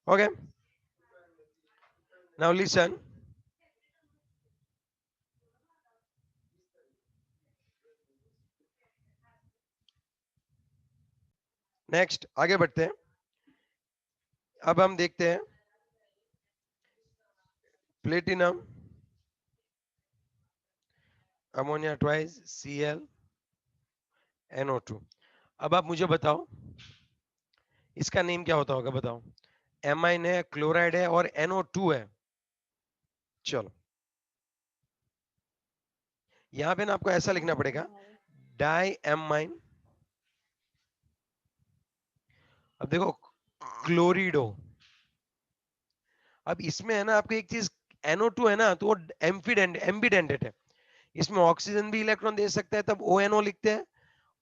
Okay, now listen. Next आगे बढ़ते हैं. अब हम देखते हैं प्लेटिनम अमोनिया ट्वाइस ClNO2. अब आप मुझे बताओ इसका नेम क्या होता होगा, बताओ. एमाइन है, क्लोराइड है और NO2 है. चलो यहां पे ना आपको ऐसा लिखना पड़ेगा, डाई एमाइन. अब देखो क्लोरिडो. अब इसमें है ना आपको एक चीज, NO2 है ना तो वो एम्बीडेंटेट है. इसमें ऑक्सीजन भी इलेक्ट्रॉन दे सकता है, तब ONO लिखते हैं.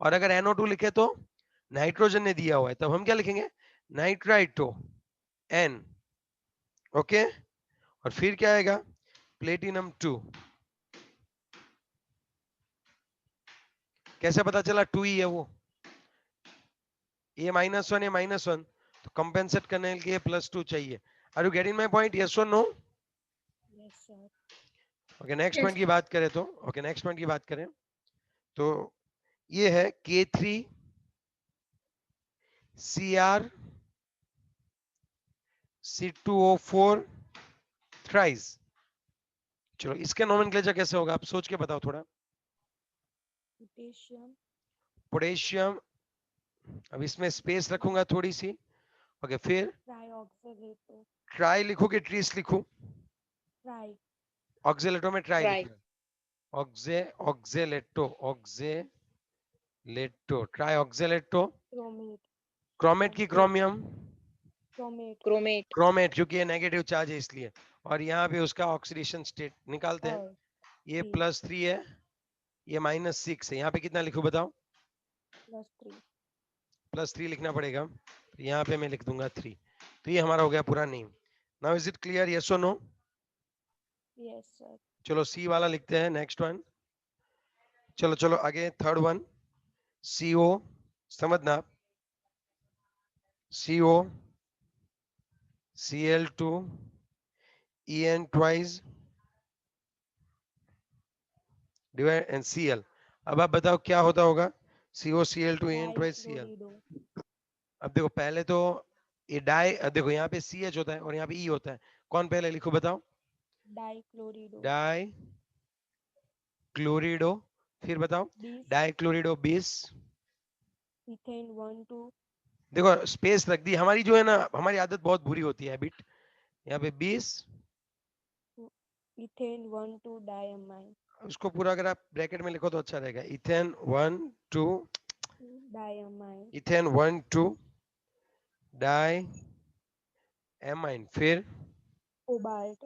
और अगर NO2 लिखे तो नाइट्रोजन ने दिया हुआ है, तब हम क्या लिखेंगे, नाइट्राइटो N. ओके. और फिर क्या आएगा, प्लेटिनम 2. कैसे पता चला 2 ही है वो, ये -1 या -1, तो कंपेंसेट करने के लिए +2 चाहिए. Are you getting my point, yes और no? Yes, sir. Okay next Yes. Point की बात करें तो, ओके नेक्स्ट पॉइंट की बात करें तो ये है K3Cr C2O4 थ्राइस. चलो इसके नोमेनक्लेचर कैसे होगा, आप सोच के बताओ थोड़ा. Potassium. पोटेशियम. अब इसमें स्पेस रखूंगा थोड़ी सी. ओके फिर Trioxalato. ट्राई लिखूं कि ट्रीस लिखूं? Tri. ऑक्जेलेटो में ट्राई Right. लिखना. Oxalato try oxalato. Chromate. Chromate की Chromate. Chromium. Chromate. Chromate. Chromate क्योंकि ये नेगेटिव चार्ज है इसलिए. और यहाँ पे उसका ऑक्सीडेशन स्टेट निकालते हैं. ये 3. +3 है, ये -6 है. यहाँ पे कितना लिखूं बताओ? +3. +3 लिखना पड़ेगा. तो यहाँ पे मैं लिख दूंगा 3. तो ये हमारा हो गया पूरा name. Now is it clear, yes और नो? Yes, sir. चलो सी वाला लिखते हैं, नेक्स्ट वन. चलो चलो आगे, थर्ड वन. CO, समझना. CO Cl2 En twice divide and Cl. अब आप बताओ क्या होता होगा, COCl2 En twice Cl. Dichlorido. अब देखो पहले तो ये डाई, देखो यहाँ पे CH होता है और यहाँ पे E होता है. कौन पहले लिखो बताओ? Dichlorido. डाई क्लोरिडो. फिर बताओ. Bis. डाइक्लोरिडो 20. Ethane 1,2. देखो स्पेस रख दी. हमारी जो है ना, हमारी आदत बहुत बुरी होती है बिट. यहाँ पे 20. Ethane 1,2 diamine. उसको पूरा अगर आप ब्रैकेट में लिखो तो अच्छा रहेगा. Diamine. Ethane 1,2 diamine. फिर Cobalt.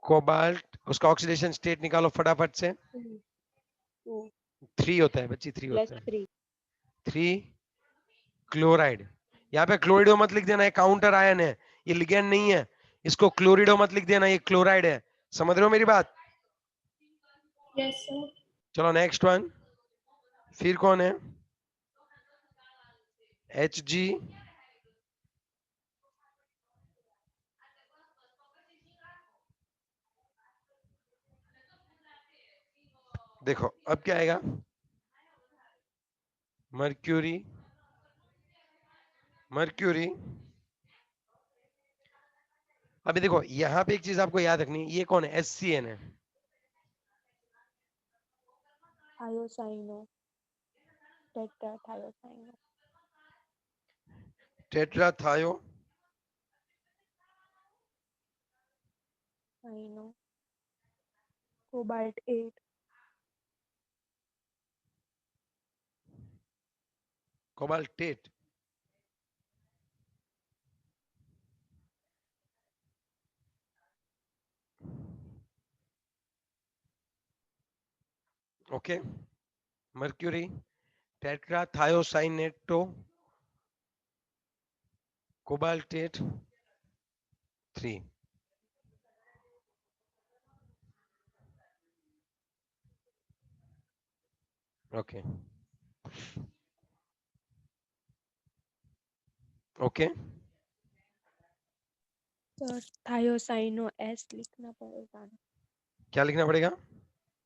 कोबाल्ट. उसका ऑक्सीडेशन स्टेट निकालो फटाफट से. 2. 2. 3 होता है बच्ची, 3 होता है. +3. 3 क्लोराइड. यहाँ पे क्लोरिडो मत लिख देना, ये काउंटर आयन है, ये लिगेंड नहीं है. इसको क्लोरिडो मत लिख देना, ये क्लोराइड है. समझ रहे हो मेरी बात? Yes, sir. चलो नेक्स्ट वन. फिर कौन है, Hg. देखो अब क्या आएगा, मर्क्यूरी. मर्क्यूरी. अभी देखो यहाँ पे एक चीज आपको याद रखनी है, ये कौन है, HCN है. Thiocyano. Tetrathiocyano. Tetrathio. Cyano. Cobalt 8. Cobaltate. Okay. Mercury tetrathiocyanato cobaltate 3. Okay. Okay sir thiocyano S लिखना पड़ेगा ना, क्या लिखना पड़ेगा?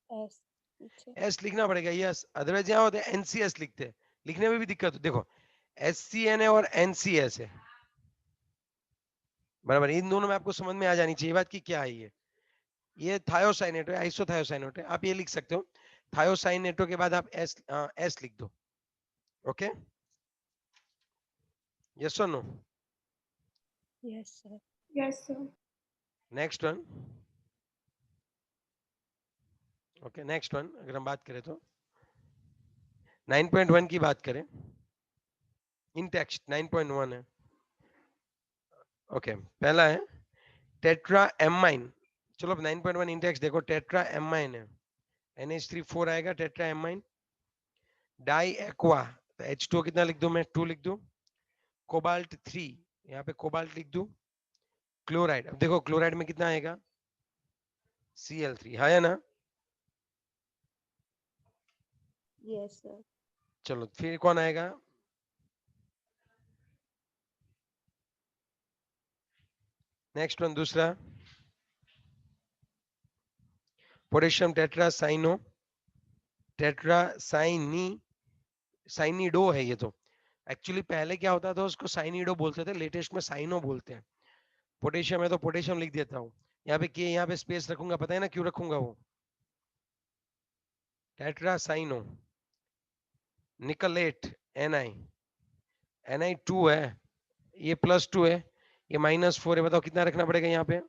एस पीछे। एस लिखना पड़ेगा, यस। अदरवाइज यहाँ होते हैं एनसीएस लिखते हैं, लिखने में भी दिक्कत हो। देखो एससीएन है और एनसीएस है, बराबर। इन दोनों में आपको समझ में आ जानी चाहिए बात कि क्या है ये थायोसाइनेटो है, आइसोथायोसाइनेटो है, आप ये लिख सकते हो। थायोसाइनेटो के बाद आप एस एस लिख दो। ओके, यस और no? Yes sir. Yes, sir. Next one. Okay, next one अगर हम बात करें तो 9.1 की बात करें, इन टेक्स्ट 9.1 है। ओके, पहला है टेट्रा एमाइन। चलो 9.1 इन टेक्स्ट देखो, टेट्रा एमाइन है, NH3 4 आएगा, टेट्रा एमाइन। डाई एक्वा, तो H2 कितना लिख दूं मैं? 2 लिख दूं। कोबाल्ट 3, यहाँ पे कोबाल्ट लिख दूं। क्लोराइड, अब देखो क्लोराइड में कितना आएगा? Cl3, है या ना? Yes sir. चलो फिर कौन आएगा? नेक्स्ट वन, दूसरा पोटेशियम टेट्रासाइनो, टेट्रासाइनी, साइनिडो है ये तो। एक्चुअली पहले क्या होता था, उसको साइनिडो बोलते थे, लेटेस्ट में साइनो बोलते हैं। पोटेशियम है तो पोटेशियम लिख देता हूँ, यहाँ पे के, यहाँ पे स्पेस रखूंगा, पता है ना क्यों रखूंगा? वो टेट्रासाइनो। निकलेट Ni 2 है, ये +2 है, ये -4 है, बताओ कितना रखना पड़ेगा यहाँ पे?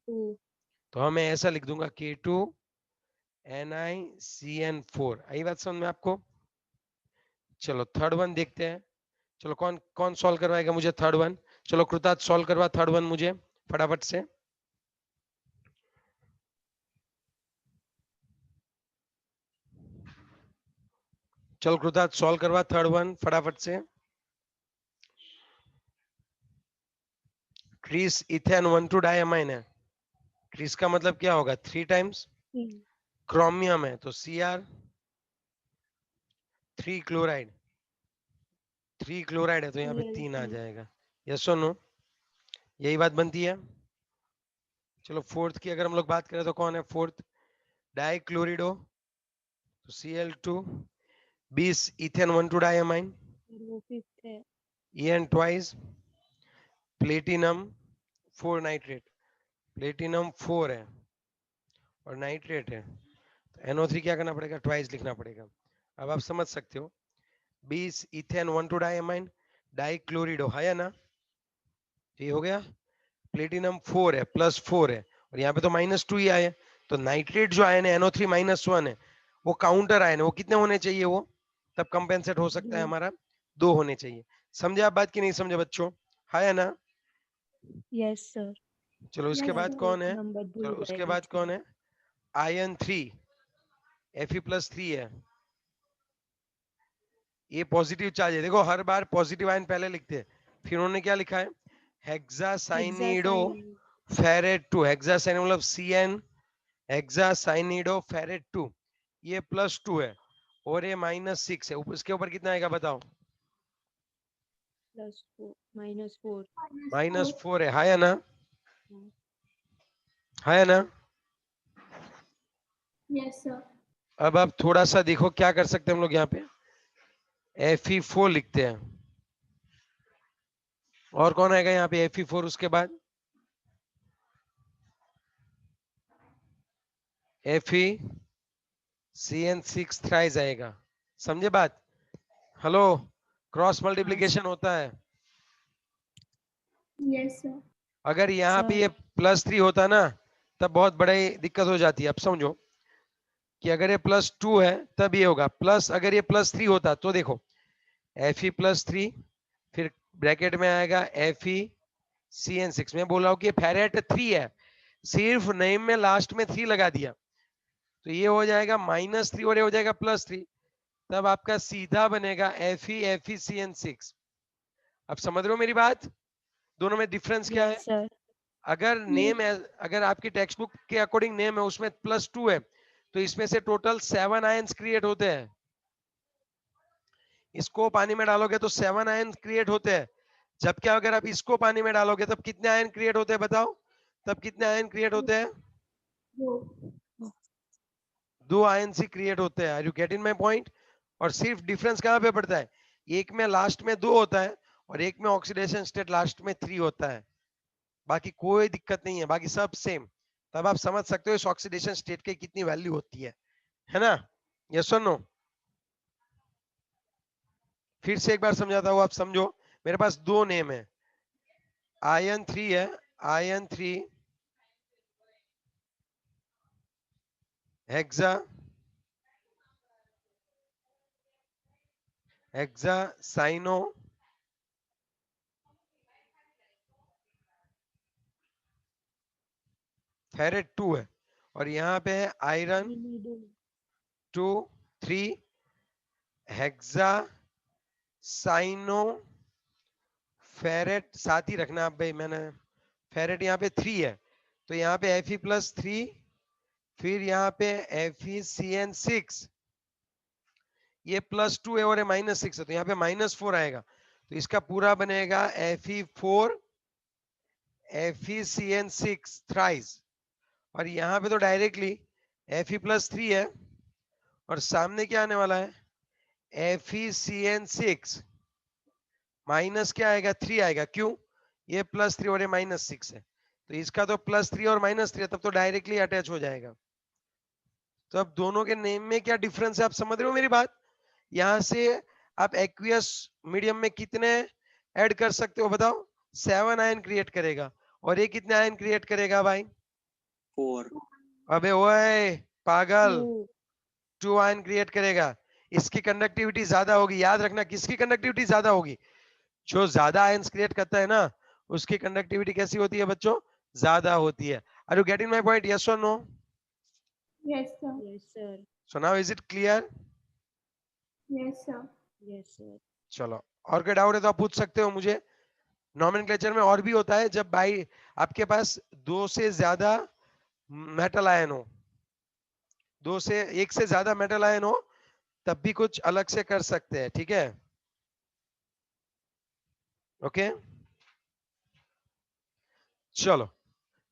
2। तो हमें ऐसा लिख दूंगा K2 NiCN4। आई बात समझ में आपको? चलो थर्ड वन देखते हैं। चलो कौन कौन सॉल्व करवाएगा मुझे थर्ड वन? चलो कृतार्थ सॉल्व करवा थर्ड वन मुझे फटाफट से। चलो कृतार्थ सॉल्व करवा थर्ड वन फटाफट से। ट्रीस इथेन 1,2 डायमाइन है, ट्रीस का मतलब क्या होगा? 3 टाइम्स क्रोमियम है, तो Cr3 क्लोराइड, 3 क्लोराइड है तो यहाँ पे 3 आ जाएगा। यस और नो? यही बात बनती है। चलो फोर्थ की अगर हम लोग बात करें तो कौन है फोर्थ? डाइक्लोरिडो, तो Cl2। 20 इथेन 1,2 डायमाइन, वो 5th है। En twice. Platinum 4 nitrate, platinum 4 है और नाइट्रेट है, तो NO3 क्या करना पड़ेगा? ट्वाइस लिखना पड़ेगा। अब आप समझ सकते हो, 20 इथेन 1,2 डायमाइन डाइक्लोरिडो, है ना? ये हो गया। प्लेटिनम 4 है, +4 है, और यहाँ पे तो -2 ही आए, तो नाइट्रेट जो आयन है NO3 -1 है, वो काउंटर आयन है, वो कितने होने चाहिए? वो तब कंपेंसेट हो सकता है 2। हमारा, 2 होने चाहिए। समझे आप बात की नहीं समझे बच्चों? है ना? Yes sir. चलो उसके Yes, बाद sir. कौन है? नंबर चलो भूल गए उसके बाद बीच में। कौन है? आयन 3 Fe+3 है, ये पॉजिटिव चार्ज है। देखो हर बार पॉजिटिव आयन पहले लिखते हैं, फिर उन्होंने क्या लिखा है? हेक्सासाइनिडो हेक्सासाइन। फेरेट 2, हेक्सासाइन मतलब CN, हेक्सासाइनिडो फेरेट 2, ये +2 है और ये -6 है। इसके ऊपर कितना आएगा बताओ? +4 -4। Minus 4. -4 है या ना? है ना? Yes, sir. अब आप थोड़ा सा देखो क्या कर सकते हैं हम लोग, यहाँ पे Fe4 लिखते हैं। और कौन आएगा यहाँ पे Fe4 उसके बाद? FeCN6 थ्राइस आएगा। समझे बात? हेलो, क्रॉस मल्टीप्लीकेशन होता है। Yes, sir. अगर यहाँ पे सर ये +3 होता ना, तब बहुत बड़ी दिक्कत हो जाती है। अब समझो कि अगर ये +2 है तब ये होगा प्लस, अगर ये +3 होता तो देखो Fe+3, फिर ब्रैकेट में आएगा FeCN6। मैं बोल रहा हूँ कि फेरेट 3 है, सिर्फ नेम में लास्ट में 3 लगा दिया, तो ये हो जाएगा -3 और ये हो जाएगा +3, तब आपका सीधा बनेगा FeCN6। अब समझ रहे हो मेरी बात? दोनों में डिफरेंस क्या है? Yes sir. अगर नेम है, अगर आपकी टेक्स्ट बुक के अकॉर्डिंग नेम है उसमें +2 है, तो इसमें से टोटल 7 आयंस क्रिएट होते हैं। इसको पानी में डालोगे तो 7 आयंस क्रिएट होते हैं, जबकि अगर आप इसको पानी में डालोगे तब कितने आयन क्रिएट होते हैं बताओ, तब कितने आयन क्रिएट होते हैं? 2. 2 आयन ही क्रिएट होते हैं। Are you getting my point? और सिर्फ डिफरेंस कहाँ पे पड़ता है, एक में लास्ट में 2 होता है और एक में ऑक्सीडेशन स्टेट लास्ट में 3 होता है, बाकी कोई दिक्कत नहीं है, बाकी सब सेम। तब आप समझ सकते हो इस ऑक्सीडेशन स्टेट की कितनी वैल्यू होती है ना? यस और नो? फिर से एक बार समझाता हूँ, आप समझो। मेरे पास 2 नेम है, आयन 3 है, आयन 3 हेक्सा साइनो फेरेट 2 है, और यहाँ पे है आयरन 2 3 हेक्सा साइनो फेरेट, साथ ही रखना आप भाई, मैंने फेरेट यहाँ पे 3 है, तो यहाँ पे Fe+3, फिर यहाँ पे FeCN6, ये +2 है और ये -6 है, तो यहाँ पे -4 आएगा, तो इसका पूरा बनेगा Fe4 FeCN6 थ्राइस, और यहाँ पे तो डायरेक्टली Fe+3 है और सामने क्या आने वाला है FeCN6 माइनस क्या आएगा 3 आएगा, क्यों, ये +3 और ये -6 है, तो इसका तो +3 और -3 है, तब तो डायरेक्टली अटैच हो जाएगा। तो अब दोनों के नेम में क्या डिफरेंस है, आप समझ रहे हो मेरी बात? यहां से आप एक्वियस मीडियम में कितने ऐड कर सकते हो बताओ? 7 आयन क्रिएट करेगा, और ये कितने आयन क्रिएट करेगा भाई? 4. अबे ओए पागल, 2. 2 आयन क्रिएट करेगा, इसकी कंडक्टिविटी ज्यादा होगी, याद रखना किसकी कंडक्टिविटी ज्यादा होगी, जो ज्यादा आयंस क्रिएट करता है ना उसकी कंडक्टिविटी कैसी होती है बच्चों, ज्यादा होती है। Are you getting my point, yes और no? Yes, sir. Yes, sir. So now is it clear? Yes, sir. Yes, sir. चलो, और कोई डाउट है तो आप पूछ सकते हो मुझे। नॉमेनक्लेचर में और भी होता है जब बाई आपके पास 2 से ज्यादा मेटल आयन हो, 2 से 1 से ज्यादा मेटल आयन हो, तब भी कुछ अलग से कर सकते हैं, ठीक है? ओके चलो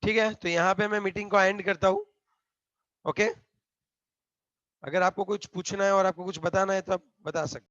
ठीक है, तो यहाँ पे मैं मीटिंग को एंड करता हूँ। ओके, अगर आपको कुछ पूछना है और आपको कुछ बताना है तो आप बता सकते